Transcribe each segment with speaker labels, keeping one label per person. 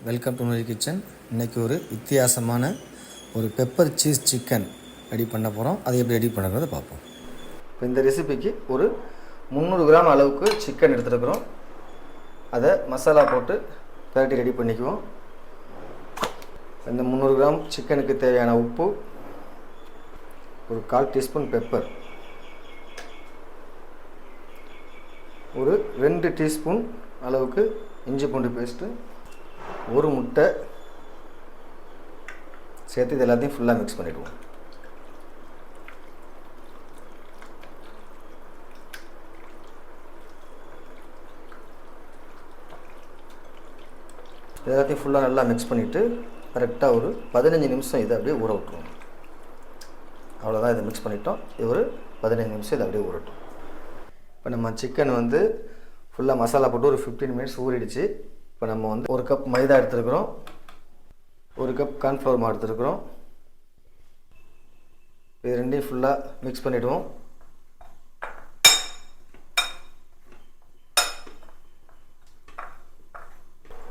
Speaker 1: Welcome to Nouri kitchen. இன்றைக்கி ஒரு வித்தியாசமான ஒரு பெப்பர் சீஸ் சிக்கன் ரெடி பண்ண போகிறோம். அதை எப்படி ரெடி பண்ணுறதை பார்ப்போம். இப்போ இந்த ரெசிபிக்கு ஒரு 300 கிராம் அளவுக்கு சிக்கன் எடுத்துருக்குறோம். அதை மசாலா போட்டு பரட்டி ரெடி பண்ணிக்குவோம். இந்த 300 கிராம் சிக்கனுக்கு தேவையான உப்பு, ஒரு 1/4 டீஸ்பூன் பெப்பர், ஒரு 2 டீஸ்பூன் அளவுக்கு இஞ்சி பூண்டு பேஸ்ட்டு, ஒரு முட்டை சேர்த்து இது எல்லாத்தையும் ஃபுல்லாக மிக்ஸ் பண்ணிவிடுவோம். எல்லாத்தையும் ஃபுல்லாக நல்லா மிக்ஸ் பண்ணிவிட்டு கரெக்டாக ஒரு 15 நிமிஷம் இதை அப்படியே ஊற விட்டுருவோம். அவ்வளோதான், இதை மிக்ஸ் பண்ணிட்டோம். இது ஒரு 15 நிமிஷம் இதை அப்படியே ஊறட்டும். இப்போ நம்ம சிக்கன் ஃபுல்லாக மசாலா போட்டு ஒரு 15 மினிட்ஸ் ஊறிடுச்சு. இப்போ நம்ம 1 கப் மைதா எடுத்துருக்குறோம், 1 கப் கார்ன்ஃப்ளவர் மாவு எடுத்துருக்குறோம். இது ரெண்டையும் ஃபுல்லாக மிக்ஸ் பண்ணிவிடுவோம்.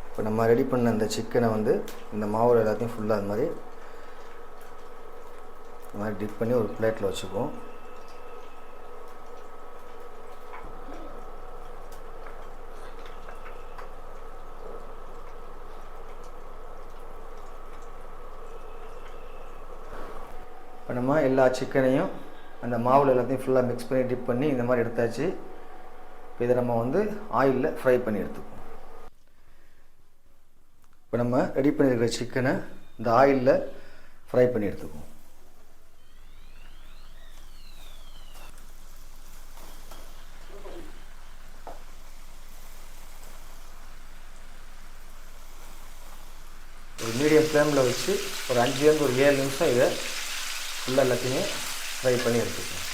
Speaker 1: இப்போ நம்ம ரெடி பண்ண அந்த சிக்கனை இந்த மாவில் எல்லாத்தையும் ஃபுல்லாக அது மாதிரி டிப் பண்ணி ஒரு பிளேட்டில் வச்சுக்குவோம். இப்போ நம்ம எல்லா சிக்கனையும் அந்த மாவில் எல்லாத்தையும் ஃபுல்லாக மிக்ஸ் பண்ணி டிப் பண்ணி இந்த மாதிரி எடுத்தாச்சு. இப்போ இதை நம்ம ஆயிலில் ஃப்ரை பண்ணி எடுத்துக்குவோம். இப்போ நம்ம ரெடி பண்ணியிருக்கிற சிக்கனை இந்த ஆயிலில் ஃப்ரை பண்ணி எடுத்துக்குவோம். ஒரு மீடியம் ஃப்ளேமில் வச்சு ஒரு 5 to 7 நிமிஷம் இதை ஃபுல்லாக எல்லாத்தையுமே ஃப்ரை பண்ணி எடுத்துக்கணும்.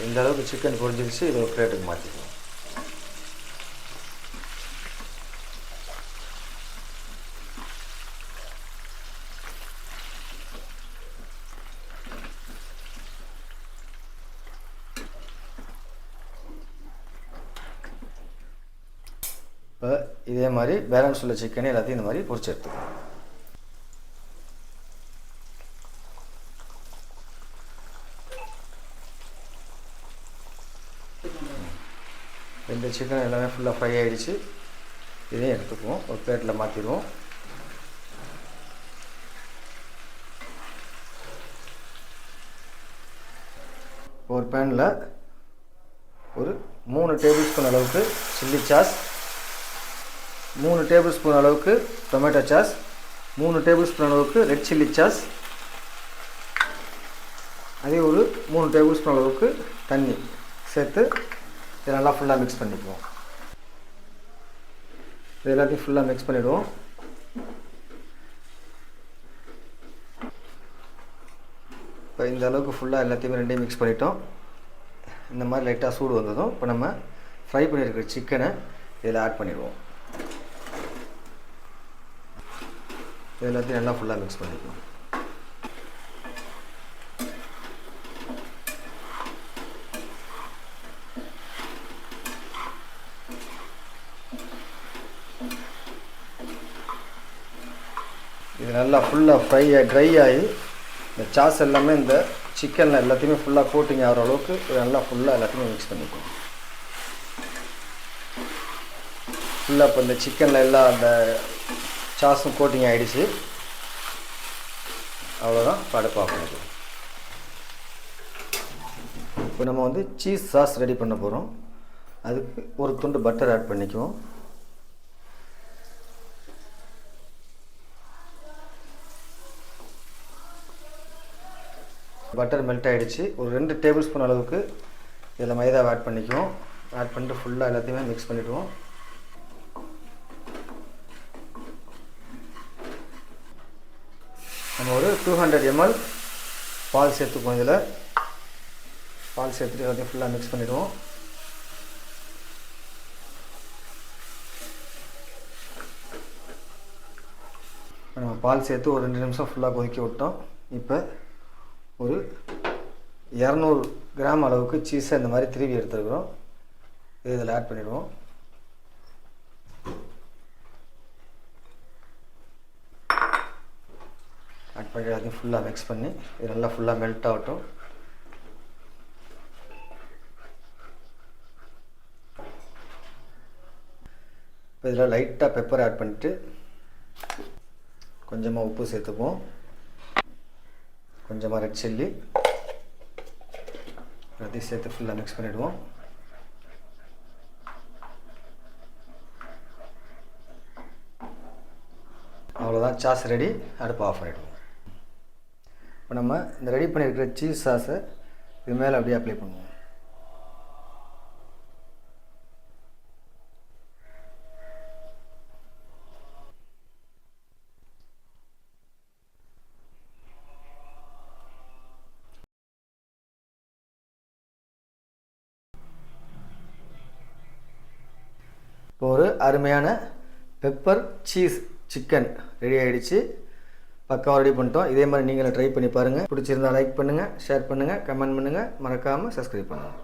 Speaker 1: இந்த அளவுக்கு சிக்கன் பொரிஞ்சிருச்சு. இதை ஒரு பிளேட்டுக்கு மாற்றிக்குவோம். இப்போ இதே மாதிரி பேலன்ஸ் உள்ள சிக்கனை எல்லாத்தையும் இந்த மாதிரி பொரிச்சு எடுத்துக்கணும். இந்த சிக்கன் எல்லாமே ஃபுல்லாக ஃப்ரை ஆகிடுச்சு. இதையும் எடுத்துக்குவோம், ஒரு பிளேட்டில் மாற்றிடுவோம். ஒரு பேனில் ஒரு 3 டேபிள் ஸ்பூன் அளவுக்கு சில்லி சாஸ், 3 டேபிள் ஸ்பூன் அளவுக்கு டொமேட்டோ சாஸ், 3 டேபிள் ஸ்பூன் அளவுக்கு ரெட் சில்லி சாஸ், அதே ஒரு 3 டேபிள் ஸ்பூன் அளவுக்கு தண்ணி சேர்த்து இதை நல்லா ஃபுல்லாக மிக்ஸ் பண்ணிக்குவோம். இது எல்லாத்தையும் ஃபுல்லாக மிக்ஸ் பண்ணிவிடுவோம். இப்போ இந்த அளவுக்கு ஃபுல்லாக எல்லாத்தையுமே ரெண்டையும் மிக்ஸ் பண்ணிட்டோம். இந்த மாதிரி லைட்டாக சூடு வந்ததும் இப்போ நம்ம ஃப்ரை பண்ணியிருக்கிற சிக்கனை இதில் ஆட் பண்ணிடுவோம். எல்லாத்தையும் நல்லா ஃபுல்லாக மிக்ஸ் பண்ணிக்குவோம். இது நல்லா ஃபுல்லாக ட்ரை ஆகி இந்த சாஸ் எல்லாமே இந்த சிக்கனில் எல்லாத்தையுமே ஃபுல்லாக கோட்டிங் ஆகிற அளவுக்கு இது நல்லா ஃபுல்லாக எல்லாத்தையுமே மிக்ஸ் பண்ணிக்குவோம். ஃபுல்லாக இப்போ இந்த சிக்கனில் எல்லாம் அந்த சாஸும் கோட்டிங் ஆகிடுச்சு. அவ்வளோதான், அடுப்பு ஆஃப் பண்ணிக்குவோம். இப்போ நம்ம சீஸ் சாஸ் ரெடி பண்ண போகிறோம். அதுக்கு ஒரு துண்டு பட்டர் ஆட் பண்ணிக்குவோம். பட்டர் மெல்ட் ஆகிடுச்சு. ஒரு 2 டேபிள் ஸ்பூன் அளவுக்கு இதில் மைதாவை ஆட் பண்ணிக்குவோம். ஆட் பண்ணிட்டு ஃபுல்லாக எல்லாத்தையுமே மிக்ஸ் பண்ணிவிடுவோம். நம்ம ஒரு 200 ml பால் சேர்த்துக்குவோம். இதில் பால் சேர்த்துட்டு எல்லாத்தையும் ஃபுல்லாக மிக்ஸ் பண்ணிவிடுவோம். நம்ம பால் சேர்த்து ஒரு 2 நிமிஷம் ஃபுல்லாக கொதிக்க விட்டோம். இப்போ ஒரு 200 கிராம் அளவுக்கு சீஸை இந்த மாதிரி திருவி எடுத்துருக்குறோம். இதில் ஆட் பண்ணிடுவோம். ஆட் பண்ணி அதையும் ஃபுல்லாக மிக்ஸ் பண்ணி இது நல்லா ஃபுல்லாக மெல்ட் ஆகட்டும். இப்போ இதில் லைட்டாக பெப்பர் ஆட் பண்ணிவிட்டு கொஞ்சமாக உப்பு சேர்த்துப்போம். கொஞ்சமாக ரெட் சில்லி அதையும் சேர்த்து ஃபுல்லாக மிக்ஸ் பண்ணிவிடுவோம். அவ்வளோதான், சாஸ் ரெடி. அடுப்பு ஆஃப் பண்ணிவிடுவோம். இப்போ நம்ம இந்த ரெடி பண்ணியிருக்கிற சீஸ் சாஸை இது மேலே அப்படியே அப்ளை பண்ணுவோம். இப்போ ஒரு அருமையான பெப்பர் சீஸ் சிக்கன் ரெடி ஆகிடுச்சு. பக்காவாக ரெடி பண்ணிட்டோம். இதே மாதிரி நீங்களும் ட்ரை பண்ணி பாருங்கள். பிடிச்சிருந்தால் லைக் பண்ணுங்கள், ஷேர் பண்ணுங்கள், கமெண்ட் பண்ணுங்கள், மறக்காமல் சப்ஸ்கிரைப் பண்ணுங்கள்.